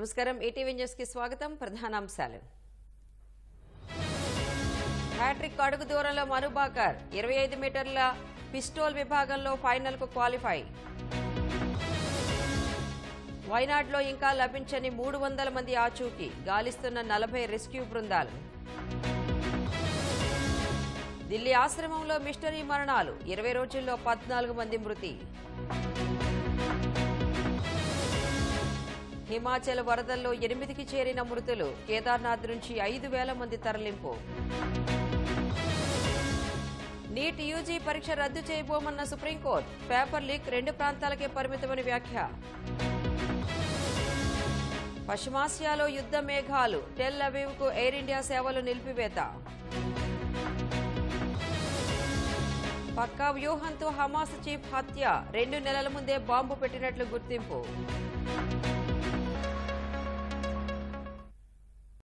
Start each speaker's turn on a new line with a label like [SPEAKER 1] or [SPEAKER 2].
[SPEAKER 1] నమస్కారం ETV news కి స్వాగతం ప్రధానాంశాలు హ్యాట్రిక్ అడుగు దూరంలో మనుబాకర్ 25 మీటర్ల పిస్టోల్ విభాగంలో ఫైనల్ కు క్వాలిఫై వైనాడ్లో ఇంకా లభించని 300 మంది ఆచూకీ గాలిస్తున్న 40 రెస్క్యూ బృందాలు ఢిల్లీ ఆశ్రమంలో మిస్టరీ మరణాలు 20 రోజుల్లో 14 మంది మృతి హిమాచల్ వరదల్లో 8కి చేరిన మృతులు కేదార్నాథ్ నుంచి 5,000 మంది తరలింపు నీట్ యూజీ పరీక్ష రద్దు చేయబోమన్న సుప్రీంకోర్టు పేపర్ లీక్ 2 ప్రాంతాలకే పరిమితమని వ్యాఖ్య పశ్చిమాసియాలో యుద్ధ మేఘాలు టెల్ అవీవ్కు ఎయిర్ ఇండియా సేవలు నిలిపివేత పక్కా వ్యూహంతో హమాస్ చీఫ్ హత్య 2 నెలల ముందే బాంబు పెట్టినట్లు గుర్తింపు